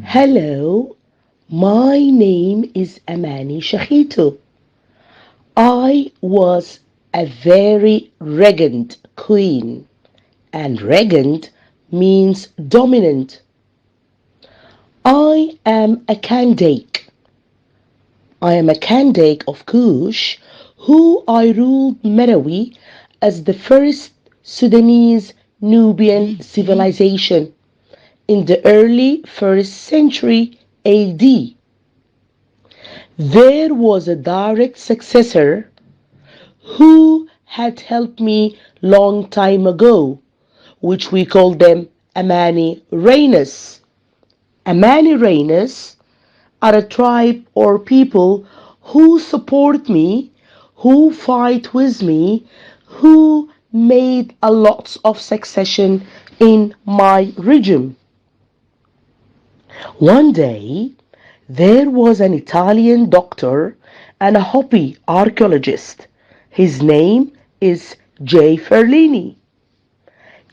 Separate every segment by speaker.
Speaker 1: Hello, my name is Amanishakheto. I was a very regent queen, and regent means dominant. I am a candake. I am a candake of Kush, who I ruled Merowi as the first Sudanese Nubian civilization in the early 1st century AD. There was a direct successor who had helped me long time ago, which we call them Amani Rainas. Amani Rainas are a tribe or people who support me, who fight with me, who made a lot of succession in my region. One day, there was an Italian doctor and a Hopi archaeologist. His name is J. Ferlini.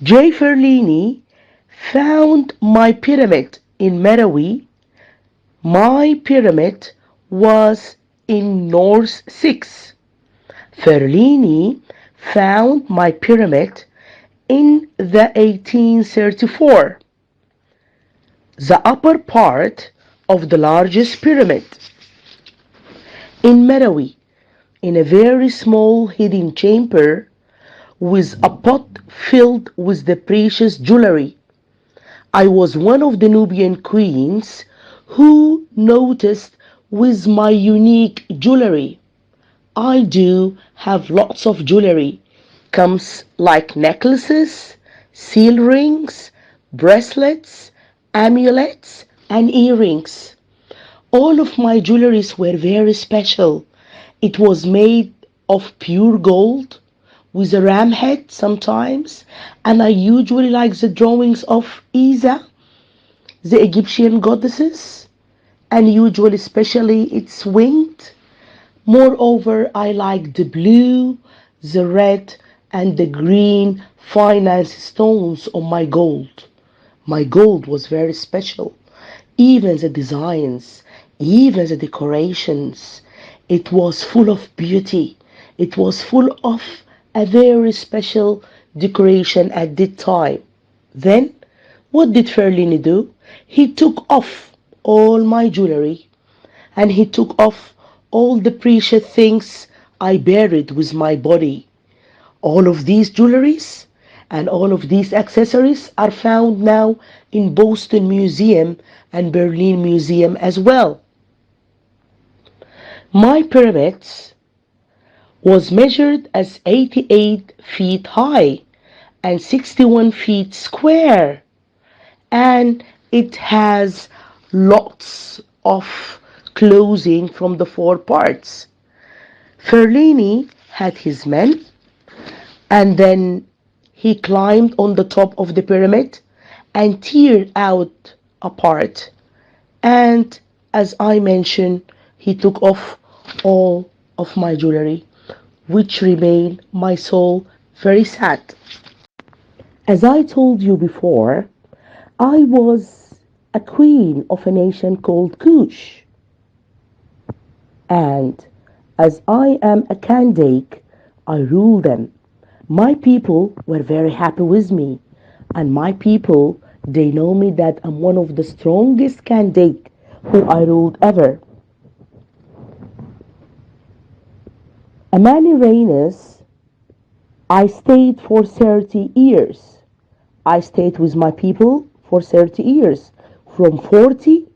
Speaker 1: J. Ferlini found my pyramid in Merowi. My pyramid was in North 6. Ferlini found my pyramid in the 1834, the upper part of the largest pyramid in Merowi, in a very small hidden chamber with a pot filled with the precious jewelry. I was one of the Nubian queens who noticed with my unique jewelry. I do have lots of jewelry. Comes like necklaces, seal rings, bracelets, amulets, and earrings. All of my jewelries were very special. It was made of pure gold with a ram head sometimes, and I usually like the drawings of Isa, the Egyptian goddesses, and usually especially it's winged. Moreover, I like the blue, the red, and the green finance stones on my gold. My gold was very special. Even the designs, even the decorations, it was full of beauty. It was full of a very special decoration at that time. Then, what did Ferlini do? He took off all my jewelry and he took off all the precious things I buried with my body. All of these jewelries and all of these accessories are found now in Boston Museum and Berlin Museum as well. My pyramids was measured as 88 feet high and 61 feet square, and it has lots of clothing from the four parts. Ferlini had his men, and then he climbed on the top of the pyramid and teared out a part. And as I mentioned, he took off all of my jewelry, which remained my soul very sad. As I told you before, I was a queen of a nation called Kush. And as I am a Kandake, I rule them. My people were very happy with me. And my people, they know me that I'm one of the strongest Kandake who I ruled ever. Amani Rainas, I stayed for 30 years. I stayed with my people for 30 years, from 40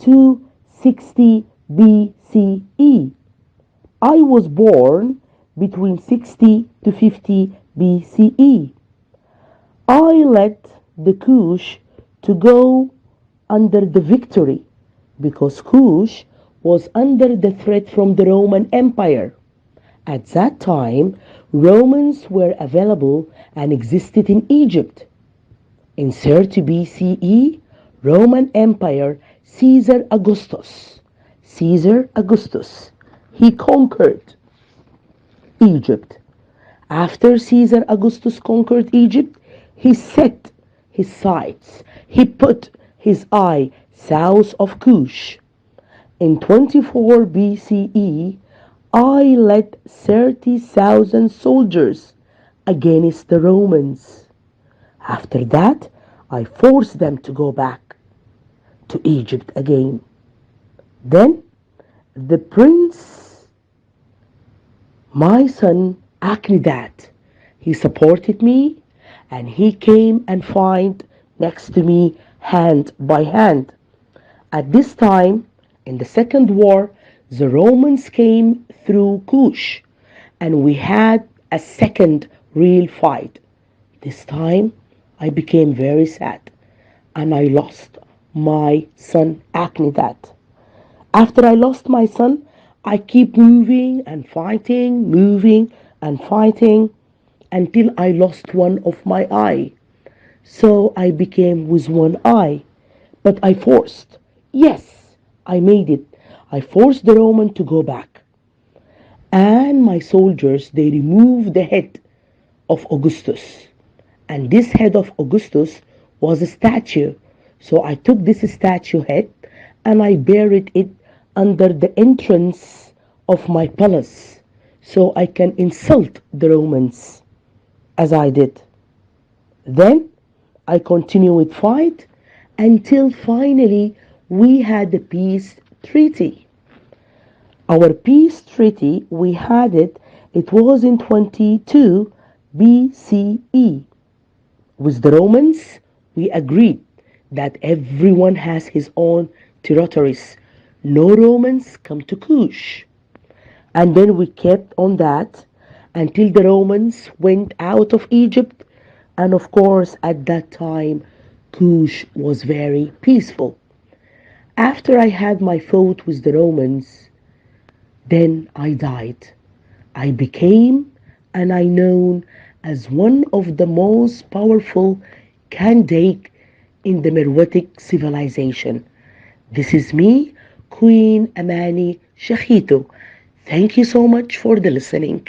Speaker 1: to 60 BCE. I was born between 60 to 50 BCE. I led the Kush to go under the victory because Kush was under the threat from the Roman Empire. At that time, Romans were available and existed in Egypt. In 30 BCE, Roman Empire, Caesar Augustus, he conquered Egypt. After Caesar Augustus conquered Egypt, he set his sights, he put his eye south of Kush. In 24 BCE, I led 30,000 soldiers against the Romans. After that, I forced them to go back to Egypt again. Then the prince, my son Aknidat, he supported me and he came and fought next to me hand by hand. At this time, in the Second War, the Romans came through Kush and we had a second real fight. This time, I became very sad and I lost my son Aknidat. After I lost my son, I keep moving and fighting until I lost one of my eye. So I became with one eye. But I forced. Yes, I made it. I forced the Roman to go back. And my soldiers, they removed the head of Augustus. And this head of Augustus was a statue. So I took this statue head and I buried it under the entrance of my palace so I can insult the Romans as I did. Then I continued with fight until finally we had the peace treaty. Our peace treaty, we had it, it was in 22 BCE. With the Romans, we agreed that everyone has his own territories. No Romans come to Kush. And then we kept on that until the Romans went out of Egypt. And of course, at that time, Kush was very peaceful. After I had my fight with the Romans, then I died. I became and I known as one of the most powerful candidate in the Merotic civilization. This is me, Queen Amani Shakheto. Thank you so much for the listening.